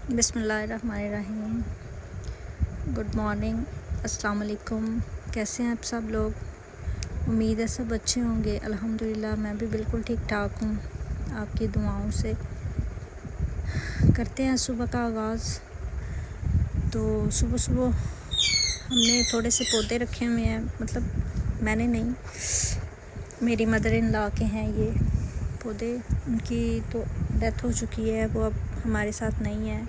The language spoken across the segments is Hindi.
बिस्मिल्लाहिर्रहमानिर्रहीम। गुड मॉर्निंग, अस्सलाम वालेकुम। कैसे हैं आप सब लोग? उम्मीद है सब अच्छे होंगे। अल्हम्दुलिल्लाह मैं भी बिल्कुल ठीक ठाक हूँ, आपकी दुआओं से। करते हैं सुबह का आगाज़। तो सुबह सुबह हमने थोड़े से पौधे रखे हुए हैं, मतलब मैंने नहीं, मेरी मदर इन लॉ के हैं ये पौधे। उनकी तो डेथ हो चुकी है, वो अब हमारे साथ नहीं है।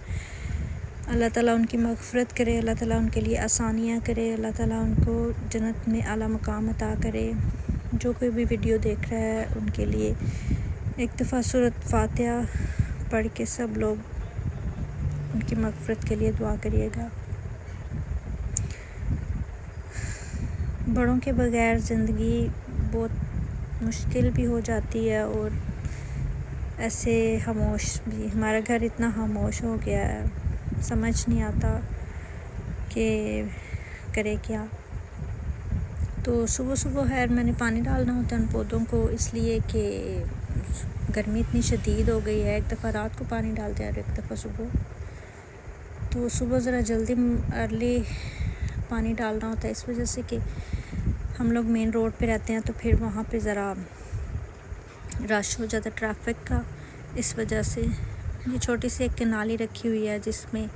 अल्लाह ताला उनकी मग़फ़िरत करे, अल्लाह ताला उनके लिए आसानियाँ करे, अल्लाह ताला उनको जन्नत में आला मकाम अता करे। जो कोई भी वीडियो देख रहा है उनके लिए एक दफ़ा सूरत फ़ातिहा पढ़ के सब लोग उनकी मग़फ़िरत के लिए दुआ करिएगा। बड़ों के बग़ैर ज़िंदगी बहुत मुश्किल भी हो जाती है और ऐसे खामोश भी। हमारा घर इतना खामोश हो गया है, समझ नहीं आता कि करे क्या। तो सुबह सुबह खैर मैंने पानी डालना होता है उन पौधों को, इसलिए कि गर्मी इतनी शदीद हो गई है। एक दफ़ा रात को पानी डालते हैं और एक दफ़ा सुबह। तो सुबह ज़रा जल्दी अर्ली पानी डालना होता है, इस वजह से कि हम लोग मेन रोड पे रहते हैं, तो फिर वहाँ पे ज़रा रश हो जाता है ट्रैफिक का। इस वजह से ये छोटी सी एक नाली रखी हुई है जिसमें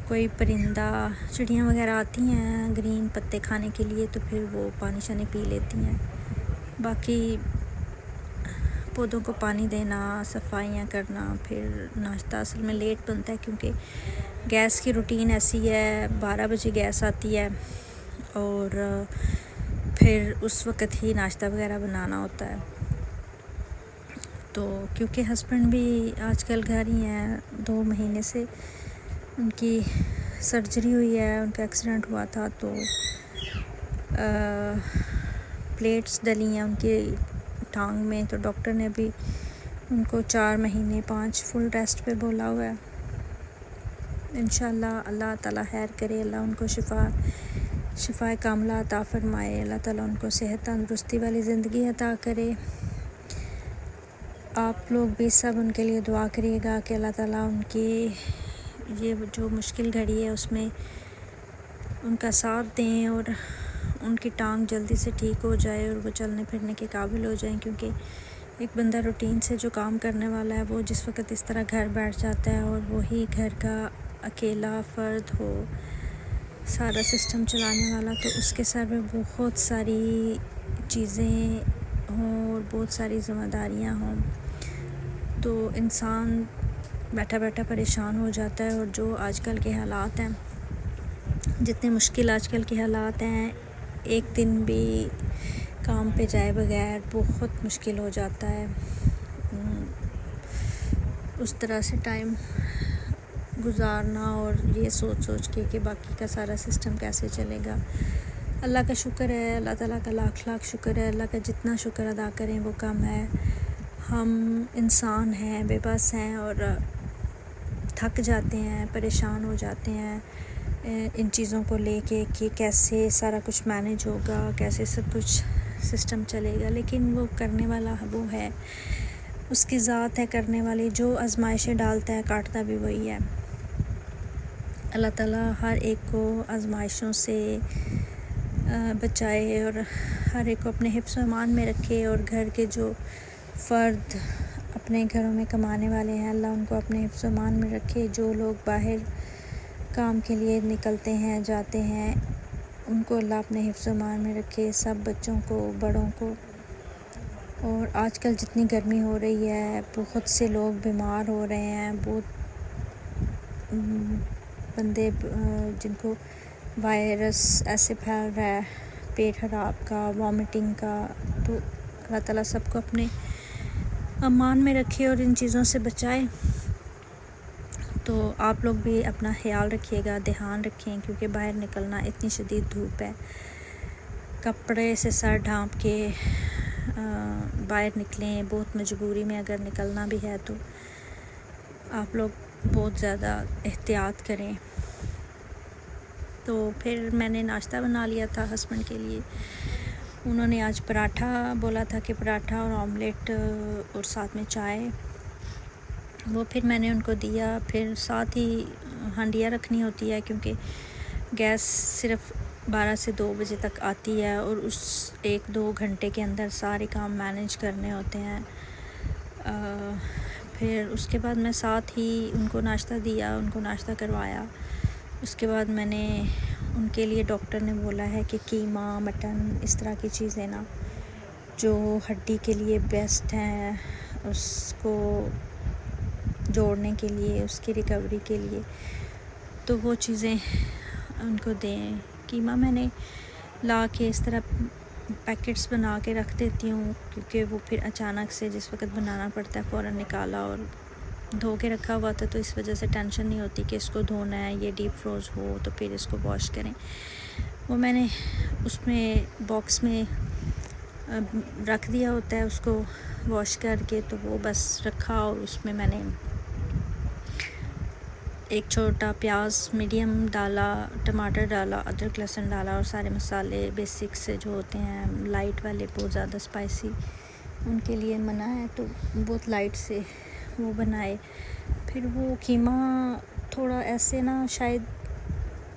कोई परिंदा, चिड़ियाँ वगैरह आती हैं ग्रीन पत्ते खाने के लिए, तो फिर वो पानी शानी पी लेती हैं। बाकी पौधों को पानी देना, सफाइयाँ करना, फिर नाश्ता असल में लेट बनता है क्योंकि गैस की रूटीन ऐसी है। 12 बजे गैस आती है और फिर उस वक़्त ही नाश्ता वगैरह बनाना होता है। तो क्योंकि हस्बैंड भी आजकल घर ही हैं, 2 महीने से उनकी सर्जरी हुई है, उनका एक्सीडेंट हुआ था, तो प्लेट्स डली हैं उनकी टांग में। तो डॉक्टर ने भी उनको 4 महीने 5 फुल रेस्ट पे बोला हुआ है। इंशाल्लाह अल्लाह ताला खैर करे, अल्लाह उनको शिफाए कामला अता फ़रमाए, अल्लाह ताला उनको सेहत तंदुरुस्ती वाली ज़िंदगी अता करे। आप लोग भी सब उनके लिए दुआ करिएगा कि अल्लाह ताला उनकी ये जो मुश्किल घड़ी है उसमें उनका साथ दें और उनकी टांग जल्दी से ठीक हो जाए और वो चलने फिरने के काबिल हो जाएं। क्योंकि एक बंदा रूटीन से जो काम करने वाला है, वो जिस वक़्त इस तरह घर बैठ जाता है और वही घर का अकेला फ़र्द हो, सारा सिस्टम चलाने वाला, तो उसके सर में बहुत सारी चीज़ें हों और बहुत सारी ज़िम्मेदारियाँ हों, तो इंसान बैठा बैठा परेशान हो जाता है। और जो आजकल के हालात हैं, जितने मुश्किल आजकल के हालात हैं, एक दिन भी काम पे जाए बगैर बहुत मुश्किल हो जाता है। उस तरह से टाइम गुजारना और ये सोच के कि बाकी का सारा सिस्टम कैसे चलेगा। अल्लाह का शुक्र है, अल्लाह ताला का लाख लाख शुक्र है। अल्लाह का जितना शुक्र अदा करें वो कम है। हम इंसान हैं, बेबस हैं और थक जाते हैं, परेशान हो जाते हैं इन चीज़ों को लेके कि कैसे सारा कुछ मैनेज होगा, कैसे सब कुछ सिस्टम चलेगा। लेकिन वो करने वाला वो है, उसकी ज़ात है करने वाली। जो आजमाइशें डालता है काटता भी वही है। अल्लाह ताला हर एक को आजमाइशों से बचाए और हर एक को अपने हिफ्ज़ व अमान में रखे। और घर के जो फ़र्द अपने घरों में कमाने वाले हैं, अल्लाह उनको अपने हिफ्ज़ व अमान में रखे। जो लोग बाहर काम के लिए निकलते हैं, जाते हैं, उनको अल्लाह अपने हिफ्ज़ व अमान में रखे, सब बच्चों को, बड़ों को। और आजकल जितनी गर्मी हो रही है, बहुत से लोग बीमार हो रहे हैं, बहुत बंदे जिनको वायरस ऐसे फैल रहा है, पेट ख़राब का, वॉमिटिंग का। तो अल्लाह ताला सबको अपने अमान में रखे और इन चीज़ों से बचाए। तो आप लोग भी अपना ख्याल रखिएगा, ध्यान रखें, क्योंकि बाहर निकलना इतनी शदीद धूप है। कपड़े से सर ढाँप के बाहर निकलें, बहुत मजबूरी में अगर निकलना भी है तो आप लोग बहुत ज़्यादा एहतियात करें। तो फिर मैंने नाश्ता बना लिया था हस्बैंड के लिए। उन्होंने आज पराठा बोला था कि पराठा और ऑमलेट और साथ में चाय। वो फिर मैंने उनको दिया। फिर साथ ही हांडिया रखनी होती है क्योंकि गैस सिर्फ 12 से 2 बजे तक आती है और उस 1-2 घंटे के अंदर सारे काम मैनेज करने होते हैं। फिर उसके बाद मैं साथ ही उनको नाश्ता दिया, उनको नाश्ता करवाया। उसके बाद मैंने उनके लिए, डॉक्टर ने बोला है कि कीमा, मटन, इस तरह की चीज़ें ना जो हड्डी के लिए बेस्ट हैं, उसको जोड़ने के लिए, उसकी रिकवरी के लिए, तो वो चीज़ें उनको दें। कीमा मैंने ला के इस तरह पैकेट्स बना के रख देती हूँ क्योंकि वो फिर अचानक से जिस वक्त बनाना पड़ता है फ़ौरन निकाला, और धो के रखा हुआ था तो इस वजह से टेंशन नहीं होती कि इसको धोना है, ये डीप फ्रोज हो तो फिर इसको वॉश करें। वो मैंने उसमें बॉक्स में रख दिया होता है उसको वॉश करके, तो वो बस रखा और उसमें मैंने एक छोटा प्याज मीडियम डाला, टमाटर डाला, अदरक लहसुन डाला और सारे मसाले बेसिक से जो होते हैं लाइट वाले, बहुत ज़्यादा स्पाइसी उनके लिए मना है, तो बहुत लाइट से वो बनाए। फिर वो कीमा थोड़ा ऐसे ना, शायद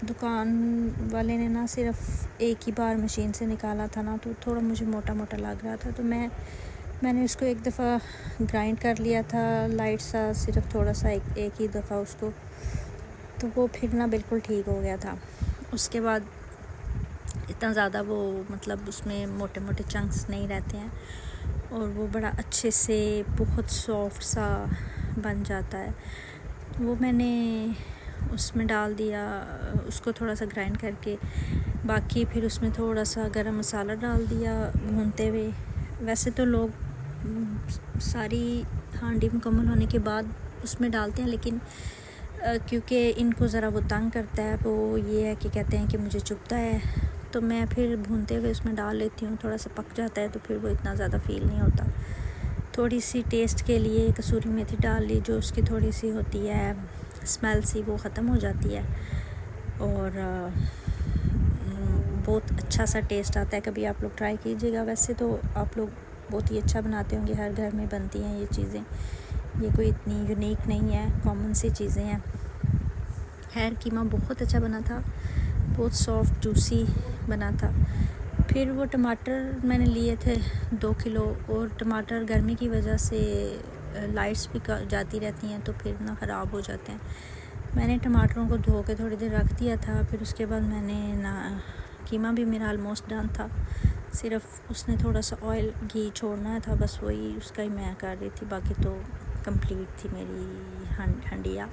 दुकान वाले ने ना सिर्फ एक ही बार मशीन से निकाला था ना, तो थोड़ा मुझे मोटा मोटा लग रहा था, तो मैंने उसको एक दफ़ा ग्राइंड कर लिया था लाइट सा, सिर्फ थोड़ा सा एक ही दफ़ा उसको, तो वो फिर ना बिल्कुल ठीक हो गया था। उसके बाद इतना ज़्यादा वो मतलब उसमें मोटे मोटे चंक्स नहीं रहते हैं और वो बड़ा अच्छे से बहुत सॉफ्ट सा बन जाता है। वो मैंने उसमें डाल दिया, उसको थोड़ा सा ग्राइंड करके, बाकी फिर उसमें थोड़ा सा गरम मसाला डाल दिया भूनते हुए। वैसे तो लोग सारी हांडी मुकम्मल होने के बाद उसमें डालते हैं, लेकिन क्योंकि इनको ज़रा वो तंग करता है, वो ये है कि कहते हैं कि मुझे चुभता है, तो मैं फिर भूनते हुए उसमें डाल लेती हूँ। थोड़ा सा पक जाता है तो फिर वो इतना ज़्यादा फ़ील नहीं होता। थोड़ी सी टेस्ट के लिए कसूरी मेथी डाल ली, जो उसकी थोड़ी सी होती है स्मेल सी, वो ख़त्म हो जाती है और बहुत अच्छा सा टेस्ट आता है। कभी आप लोग ट्राई कीजिएगा। वैसे तो आप लोग बहुत ही अच्छा बनाते होंगे, हर घर में बनती हैं ये चीज़ें, ये कोई इतनी यूनिक नहीं है, कॉमन सी चीज़ें हैं। खैर कीमा बहुत अच्छा बना था, बहुत सॉफ्ट जूसी बना था। फिर वो टमाटर मैंने लिए थे 2 किलो, और टमाटर गर्मी की वजह से लाइट्स भी जाती रहती हैं तो फिर ना ख़राब हो जाते हैं। मैंने टमाटरों को धो के थोड़ी देर रख दिया था। फिर उसके बाद मैंने ना, कीमा भी मेरा ऑलमोस्ट डन था, सिर्फ उसने थोड़ा सा ऑयल घी छोड़ना था, बस वही उसका ही मैं कर रही थी, बाकी तो कंप्लीट थी मेरी हंडिया।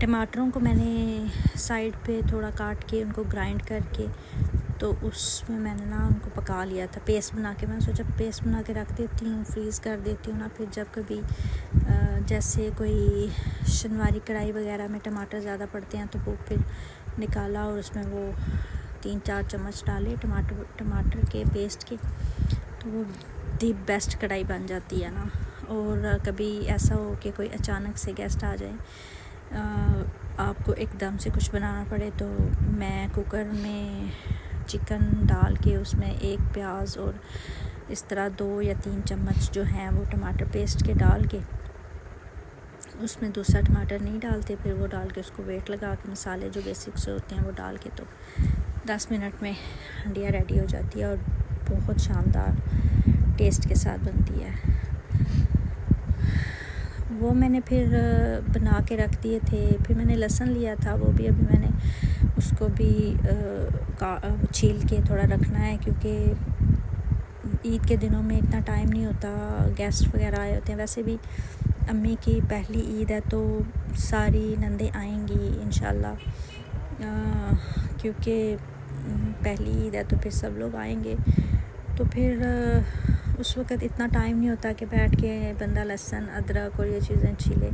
टमाटरों को मैंने साइड पे थोड़ा काट के उनको ग्राइंड करके, तो उसमें मैंने ना उनको पका लिया था पेस्ट बना के। मैंने सोचा पेस्ट बना के रख देती हूँ, फ्रीज़ कर देती हूँ ना, फिर जब कभी जैसे कोई शनवारी कढ़ाई वगैरह में टमाटर ज़्यादा पड़ते हैं तो वो फिर निकाला और उसमें वो 3-4 चम्मच डाले टमाटर के पेस्ट के, तो वो दी बेस्ट कढ़ाई बन जाती है ना। और कभी ऐसा हो कि कोई अचानक से गेस्ट आ जाए, आपको एकदम से कुछ बनाना पड़े, तो मैं कुकर में चिकन डाल के उसमें 1 प्याज और इस तरह 2 या 3 चम्मच जो हैं वो टमाटर पेस्ट के डाल के, उसमें दूसरा टमाटर नहीं डालते, फिर वो डाल के उसको वेट लगा के मसाले जो बेसिक्स होते हैं वो डाल के, तो 10 मिनट में हंडिया रेडी हो जाती है और बहुत शानदार टेस्ट के साथ बनती है। वो मैंने फिर बना के रख दिए थे। फिर मैंने लहसुन लिया था, वो भी अभी मैंने उसको भी छील के थोड़ा रखना है, क्योंकि ईद के दिनों में इतना टाइम नहीं होता, गेस्ट वगैरह आए होते हैं। वैसे भी अम्मी की पहली ईद है तो सारी नंदें आएंगी इंशाल्लाह, क्योंकि पहली ईद है तो फिर सब लोग आएंगे, तो फिर उस वक़्त इतना टाइम नहीं होता कि बैठ के बंदा लहसुन अदरक और ये चीज़ें छीले।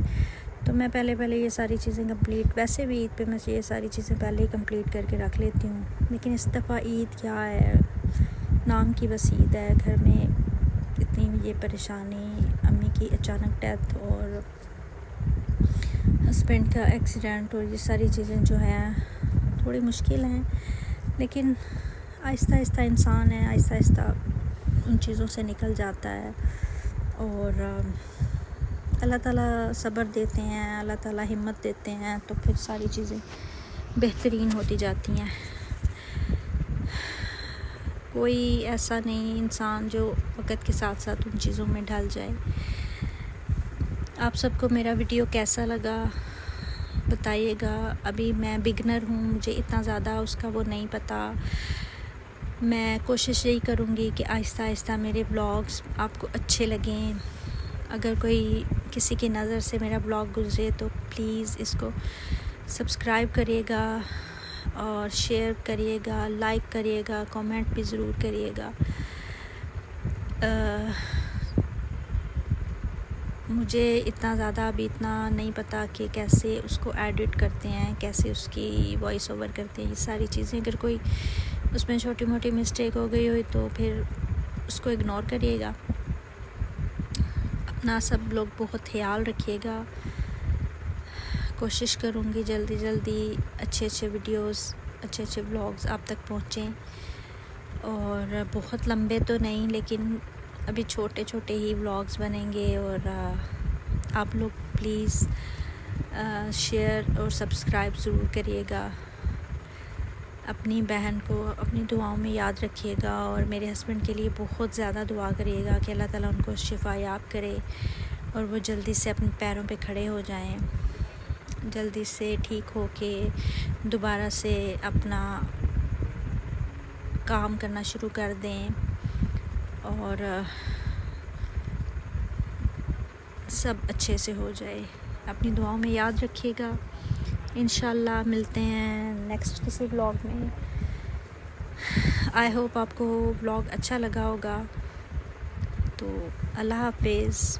तो मैं पहले ये सारी चीज़ें कंप्लीट, वैसे भी ईद पे मैं ये सारी चीज़ें पहले ही कंप्लीट करके रख लेती हूँ, लेकिन इस दफ़ा ईद क्या है, नाम की बस ईद है। घर में इतनी ये परेशानी, अम्मी की अचानक डेथ और हस्बैंड का एक्सीडेंट और ये सारी चीज़ें जो हैं थोड़ी मुश्किल हैं, लेकिन आहिस्ता आहिस्ता इंसान है, आहिस्ता आहिस्ता उन चीज़ों से निकल जाता है। और अल्लाह ताला सब्र देते हैं, अल्लाह ताला हिम्मत देते हैं, तो फिर सारी चीज़ें बेहतरीन होती जाती हैं। कोई ऐसा नहीं इंसान जो वक़्त के साथ साथ उन चीज़ों में ढल जाए। आप सबको मेरा वीडियो कैसा लगा बताइएगा। अभी मैं बिगनर हूँ, मुझे इतना ज़्यादा उसका वो नहीं पता। मैं कोशिश यही करूँगी कि आहिस्ता आहिस्ता मेरे ब्लॉग्स आपको अच्छे लगें। अगर कोई किसी की नज़र से मेरा ब्लॉग गुजरे तो प्लीज़ इसको सब्सक्राइब करिएगा और शेयर करिएगा, लाइक करिएगा, कमेंट भी ज़रूर करिएगा। मुझे इतना ज़्यादा अभी इतना नहीं पता कि कैसे उसको एडिट करते हैं, कैसे उसकी वॉइस ओवर करते हैं, ये सारी चीज़ें। अगर कोई उसमें छोटी मोटी मिस्टेक हो गई हो तो फिर उसको इग्नोर करिएगा। अपना सब लोग बहुत ख्याल रखिएगा। कोशिश करूँगी जल्दी जल्दी अच्छे वीडियोस, अच्छे ब्लॉग्स आप तक पहुँचें, और बहुत लंबे तो नहीं लेकिन अभी छोटे ही व्लॉग्स बनेंगे। और आप लोग प्लीज़ शेयर और सब्सक्राइब ज़रूर करिएगा। अपनी बहन को अपनी दुआओं में याद रखिएगा, और मेरे हस्बैंड के लिए बहुत ज़्यादा दुआ करिएगा कि अल्लाह ताला उनको शिफा याब करे और वो जल्दी से अपने पैरों पे खड़े हो जाएं, जल्दी से ठीक हो के दोबारा से अपना काम करना शुरू कर दें, और सब अच्छे से हो जाए। अपनी दुआओं में याद रखिएगा। इंशाल्लाह मिलते हैं नेक्स्ट किसी व्लॉग में। आई होप आपको व्लॉग अच्छा लगा होगा। तो अल्लाह हाफिज़।